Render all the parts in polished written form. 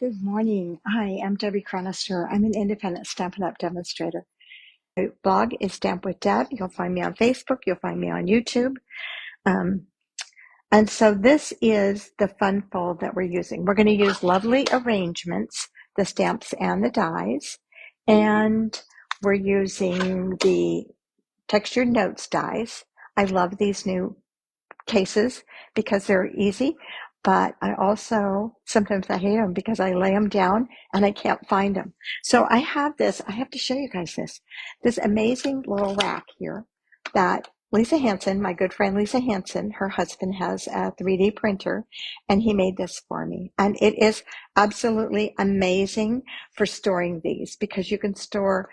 Good morning. Hi, I'm Debbie Cronister. I'm an independent Stampin' Up! Demonstrator. My blog is Stamp with Deb. You'll find me on Facebook. You'll find me on YouTube. Um, and so this is the fun fold that we're using. We're going to use Lovely Arrangements, the stamps and the dies. And we're using the Textured Notes dies. I love these new cases because they're easy, but I also sometimes I hate them because I lay them down and I can't find them. So I have this, I have to show you guys this amazing little rack here that Lisa Hanson, my good friend Lisa Hanson, her husband has a 3D printer and he made this for me. And it is absolutely amazing for storing these because you can store,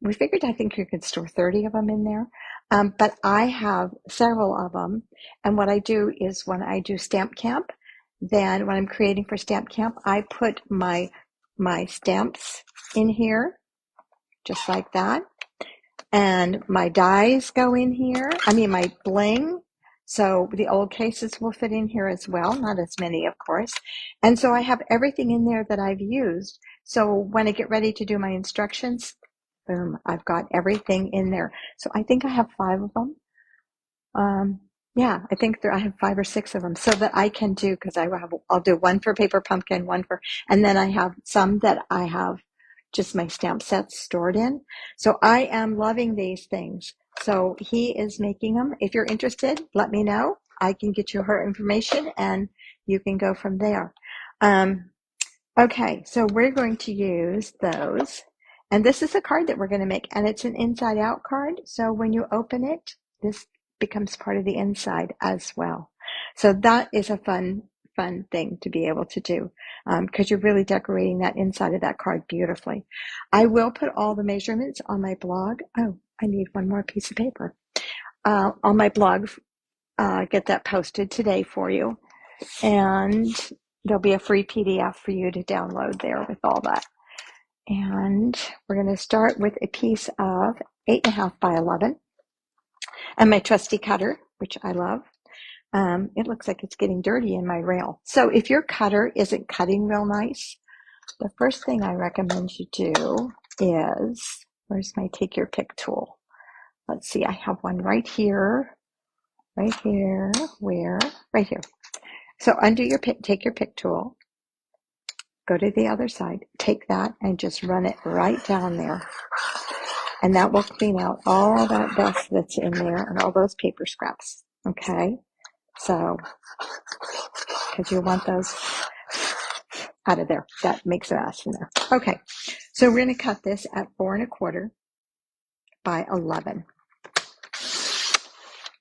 we figured I think you can store 30 of them in there. But I have several of them. And what I do is when I do Stamp Camp, then when I'm creating for Stamp Camp, I put my stamps in here, just like that. And my dies go in here. I mean, my bling. So the old cases will fit in here as well. Not as many, of course. And so I have everything in there that I've used. So when I get ready to do my instructions, boom, I've got everything in there. So I think I have 5 of them. Yeah, I think I have 5 or 6 of them so that I can do, because I'll do one for Paper Pumpkin, one for, and then I have some that I have just my stamp sets stored in. So I am loving these things. So he is making them. If you're interested, let me know. I can get you her information and you can go from there. Okay, so we're going to use those. And this is a card that we're going to make, and it's an inside out card. So when you open it, this becomes part of the inside as well. So that is a fun thing to be able to do because you're really decorating that inside of that card beautifully. I will put all the measurements on my blog. Oh, I need one more piece of paper. On my blog, get that posted today for you. And there'll be a free PDF for you to download there with all that. And we're going to start with a piece of 8.5 by 11 and my trusty cutter, which I love. It looks like it's getting dirty in my rail. So if your cutter isn't cutting real nice, the first thing I recommend you do is, where's my take your pick tool? Let's see, I have one right here, right here, where? Right here. So undo your pick, take your pick tool, go to the other side, take that and just run it right down there. And that will clean out all that dust that's in there and all those paper scraps. Okay. So, because you want those out of there. That makes a mess in there. Okay. So we're going to cut this at 4.25 by 11.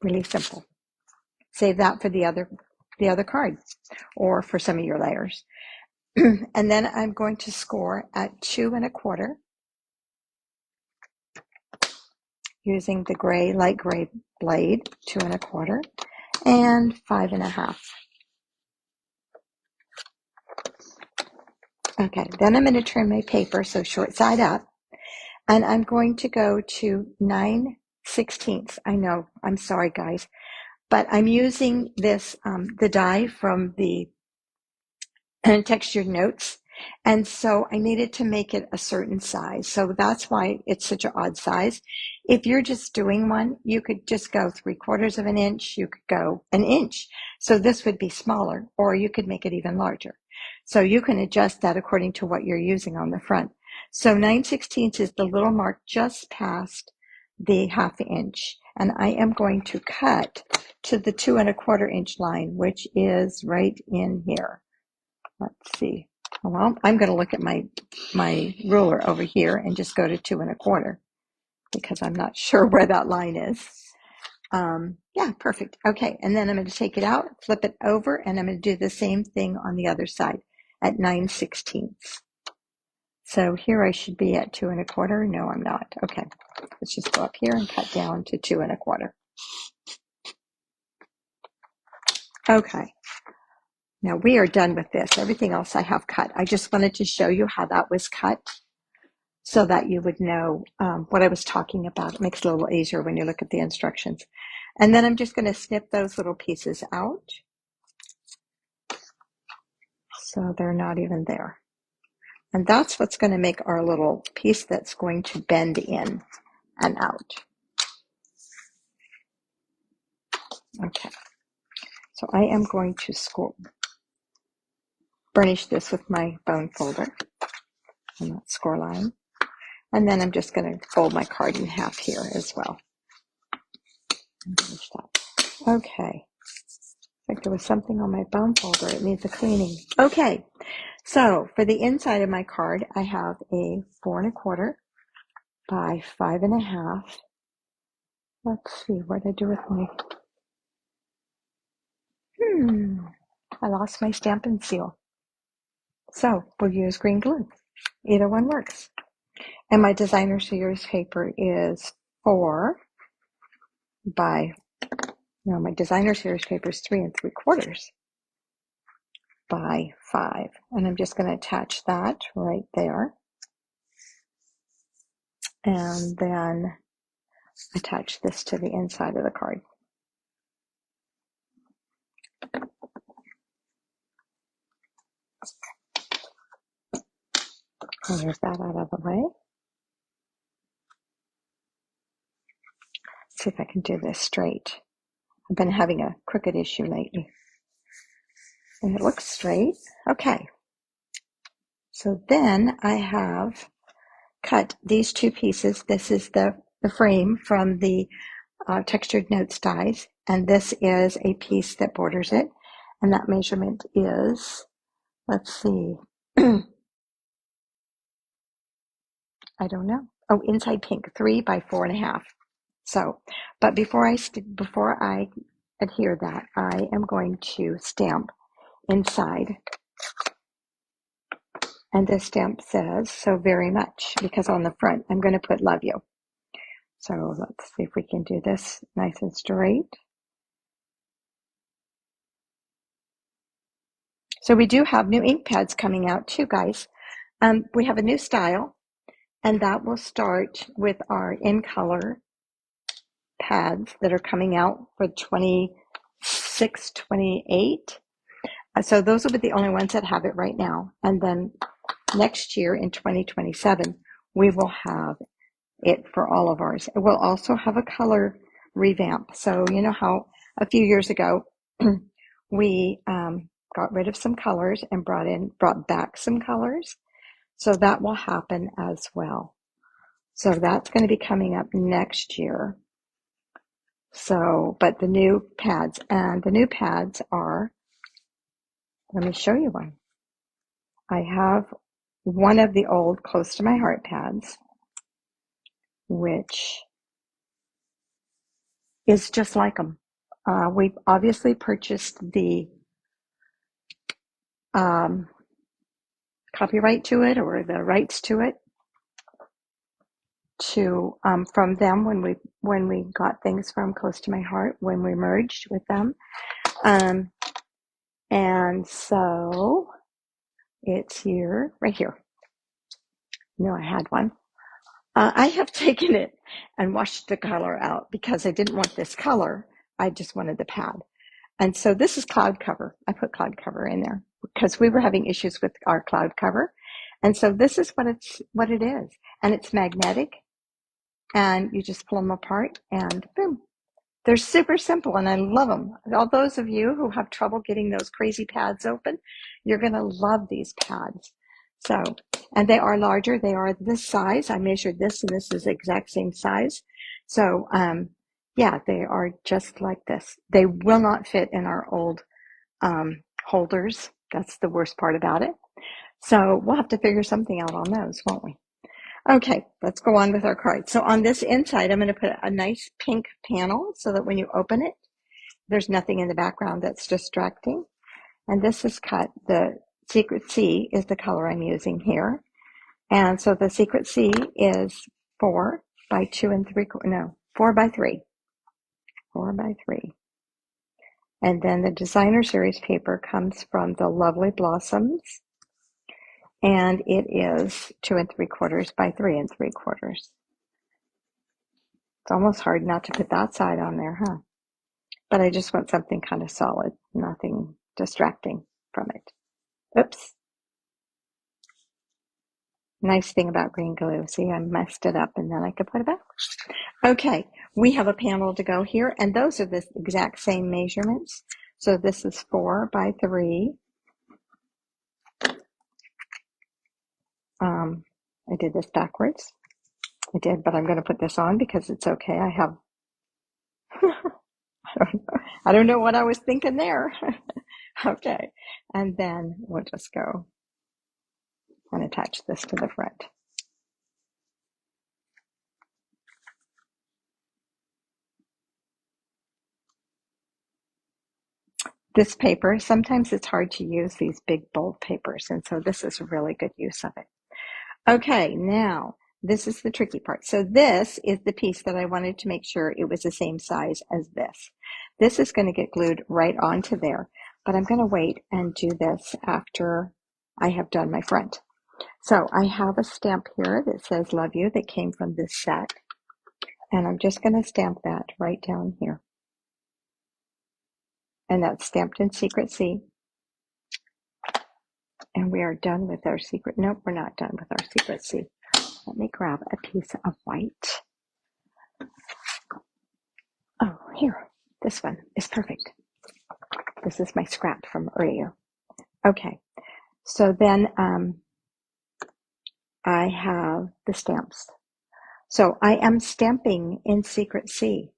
Really simple. Save that for the other card or for some of your layers. And then I'm going to score at 2.25 using the gray, light gray blade, 2.25 and 5.5. Okay, then I'm going to trim my paper, so short side up, and I'm going to go to 9/16. I know, I'm sorry guys, but I'm using this, the die from the Textured Notes, and so I needed to make it a certain size. So that's why it's such an odd size. If you're just doing one, you could just go 3/4 of an inch, you could go an inch. So this would be smaller, or you could make it even larger. So you can adjust that according to what you're using on the front. So 9/16 is the little mark just past the 1/2 inch. And I am going to cut to the 2.25 inch line, which is right in here. Let's see. Well, I'm going to look at my ruler over here and just go to 2.25 because I'm not sure where that line is. Yeah, perfect. Okay, and then I'm going to take it out, flip it over, and I'm going to do the same thing on the other side at 9/16. So here I should be at 2.25. No, I'm not. Okay, let's just go up here and cut down to 2.25. Okay. Now we are done with this. Everything else I have cut. I just wanted to show you how that was cut so that you would know what I was talking about. It makes it a little easier when you look at the instructions. And then I'm just going to snip those little pieces out so they're not even there. And that's what's going to make our little piece that's going to bend in and out. Okay, so I am going to burnish this with my bone folder on that score line. And then I'm just going to fold my card in half here as well. Okay, like there was something on my bone folder. It needs a cleaning. Okay, so for the inside of my card, I have a 4 1/4 by 5 1/2. Let's see, what did I do with my, I lost my Stampin' Seal. So we'll use green glue. Either one works. And my designer series paper is 4 by, no, my designer series paper is 3 3/4 by 5. And I'm just going to attach that right there. And then attach this to the inside of the card. Move that out of the way. See if I can do this straight. I've been having a crooked issue lately. And it looks straight. Okay. So then I have cut these two pieces. This is the frame from the Textured Notes dies, and this is a piece that borders it. And that measurement is, let's see, I don't know. Oh, inside pink, 3 by 4 1/2. So, but before I adhere that, I am going to stamp inside. And this stamp says "so very much," because on the front I'm going to put "love you." So let's see if we can do this nice and straight. So we do have new ink pads coming out too, guys. We have a new style, and that will start with our in color pads that are coming out for 26, 28. So those will be the only ones that have it right now. And then next year in 2027, we will have it for all of ours. It will also have a color revamp. So you know how a few years ago we got rid of some colors and brought back some colors. So that will happen as well. So that's going to be coming up next year. So, but the new pads are, let me show you one. I have one of the old Close to My Heart pads, which is just like them. We've obviously purchased the copyright to it or the rights to it from them when we got things from Close to My Heart, when we merged with them. And so it's here, right here. No, I had one. I have taken it and washed the color out because I didn't want this color. I just wanted the pad. And so this is cloud cover. I put cloud cover in there because we were having issues with our cloud cover. And so this is what it is. And it's magnetic. And you just pull them apart and boom. They're super simple and I love them. All those of you who have trouble getting those crazy pads open, you're going to love these pads. So, and they are larger. They are this size. I measured this and this is the exact same size. So, yeah, they are just like this. They will not fit in our old holders. That's the worst part about it. So we'll have to figure something out on those, won't we? Okay, let's go on with our card. So on this inside, I'm going to put a nice pink panel so that when you open it, there's nothing in the background that's distracting. And this is cut. The Secret C is the color I'm using here. And so the Secret C is 4 by 2 3/4, no, 4 by 3. 4 by 3. And then the designer series paper comes from the Lovely Blossoms. And it is 2 3/4 by 3 3/4. It's almost hard not to put that side on there, huh? But I just want something kind of solid, nothing distracting from it. Oops. Nice thing about green glue. See, I messed it up and then I could put it back. Okay, we have a panel to go here, and those are the exact same measurements. So this is 4 by 3. I did this backwards. I did, but I'm going to put this on because it's okay. I have, I don't know what I was thinking there. Okay, and then we'll just go and attach this to the front. This paper, sometimes it's hard to use these big bold papers, and so this is a really good use of it. Okay, now this is the tricky part. So this is the piece that I wanted to make sure it was the same size as this. This is going to get glued right onto there, but I'm going to wait and do this after I have done my front. So I have a stamp here that says Love You that came from this set, and I'm just going to stamp that right down here. And that's stamped in Secret C. And we are done with our secret. Nope, we're not done with our Secret C. Let me grab a piece of white. Oh, here, this one is perfect. This is my scrap from earlier. Okay, so then I have the stamps. So I am stamping in Secret C.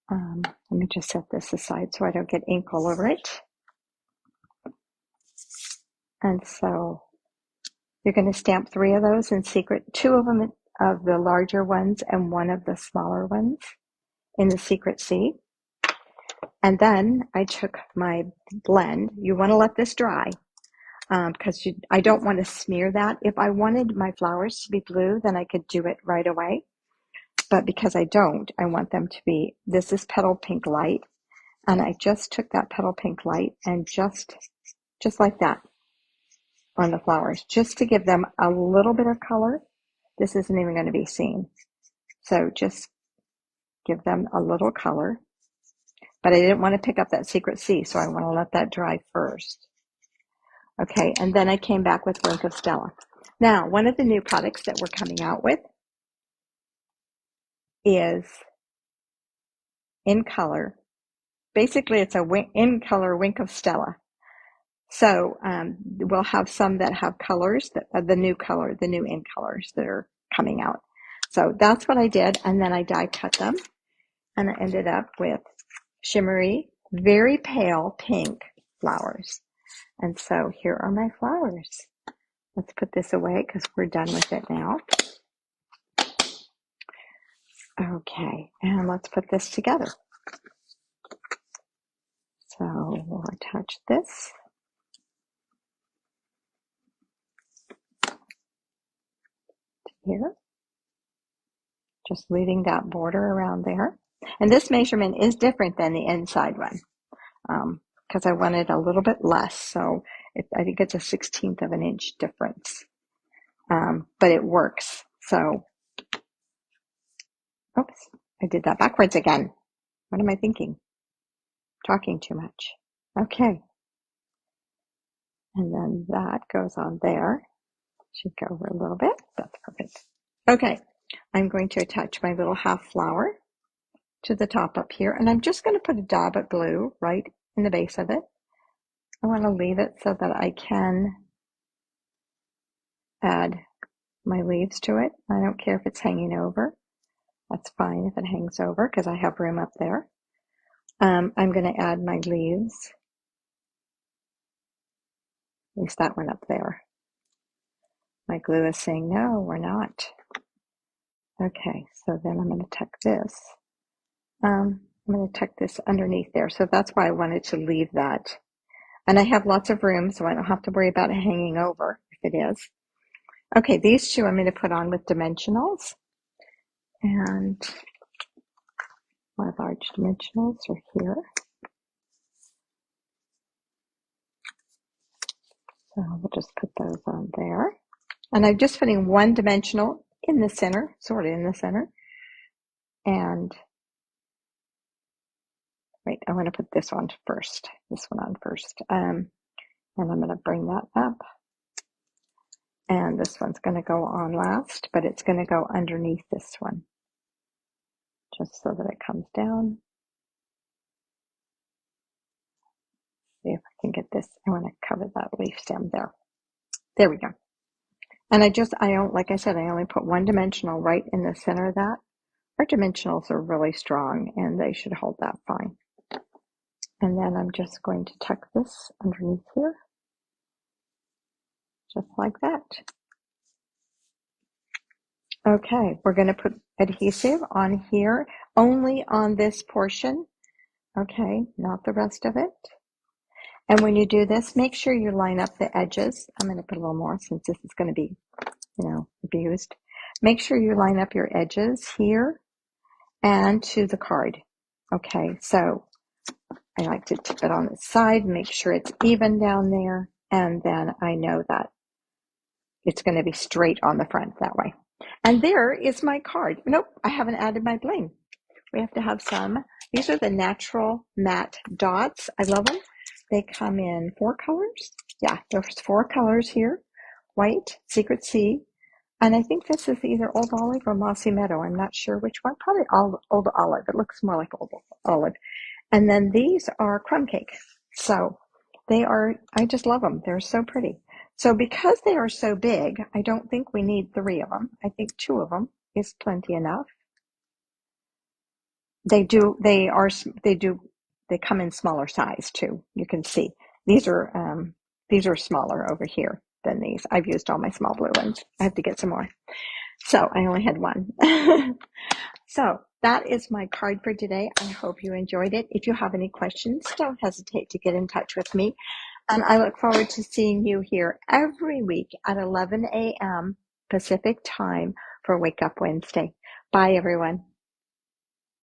Let me just set this aside so I don't get ink all over it. And so you're going to stamp 3 of those in Secret, 2 of them of the larger ones and 1 of the smaller ones in the Secret C. And then I took my blend. You want to let this dry because I don't want to smear that. If I wanted my flowers to be blue, then I could do it right away. But because I don't, I want them to be, this is Petal Pink Light. And I just took that Petal Pink Light and just like that on the flowers, just to give them a little bit of color. This isn't even going to be seen. So just give them a little color. But I didn't want to pick up that Secret C, so I want to let that dry first. Okay, and then I came back with Wink of Stella. Now, one of the new products that we're coming out with is in color. Basically, it's a in color Wink of Stella. So we'll have some that have colors, the new in colors that are coming out. So that's what I did, and then I die cut them, and I ended up with shimmery, very pale pink flowers. And so here are my flowers. Let's put this away because we're done with it now. Okay, and let's put this together. So we'll attach this. Here. Just leaving that border around there. And this measurement is different than the inside one because I wanted a little bit less. So I think it's a 1/16 of an inch difference, but it works. So, oops, I did that backwards again. What am I thinking? Talking too much. Okay. And then that goes on there. Should go over a little bit. That's perfect. Okay. I'm going to attach my little half flower to the top up here, and I'm just going to put a dab of glue right in the base of it. I want to leave it so that I can add my leaves to it. I don't care if it's hanging over. That's fine if it hangs over because I have room up there. I'm going to add my leaves, at least that one up there. My glue is saying, no, we're not. Okay, so then I'm going to tuck this. I'm going to tuck this underneath there. So that's why I wanted to leave that. And I have lots of room, so I don't have to worry about it hanging over if it is. Okay, these 2 I'm going to put on with dimensionals. And my large dimensionals are here. So we'll just put those on there. And I'm just putting 1 dimensional in the center, sort of in the center. And wait, I want to put this on first, this one on first. And I'm going to bring that up. And this one's going to go on last, but it's going to go underneath this one, just so that it comes down. See if I can get this. I want to cover that leaf stem there. There we go. And like I said, I only put one dimensional right in the center of that. Our dimensionals are really strong and they should hold that fine. And then I'm just going to tuck this underneath here, just like that. Okay, we're going to put adhesive on here, only on this portion. Okay, not the rest of it. And when you do this, make sure you line up the edges. I'm going to put a little more since this is going to be, abused. Make sure you line up your edges here and to the card. Okay, so I like to tip it on the side, make sure it's even down there, and then I know that it's going to be straight on the front that way. And there is my card. Nope, I haven't added my bling. We have to have some. These are the natural matte dots. I love them. They come in 4 colors. Yeah, there's 4 colors here. White, Secret Sea, and I think this is either Old Olive or Mossy Meadow. I'm not sure which one. Probably Old Olive. It looks more like Old Olive. And then these are Crumb Cake. So I just love them. They're so pretty. So because they are so big, I don't think we need 3 of them. I think 2 of them is plenty enough. They come in smaller size too. You can see these are smaller over here than these. I've used all my small blue ones. I have to get some more. So I only had one. So that is my card for today. I hope you enjoyed it. If you have any questions, don't hesitate to get in touch with me. And I look forward to seeing you here every week at 11 a.m. Pacific time for Wake Up Wednesday. Bye, everyone.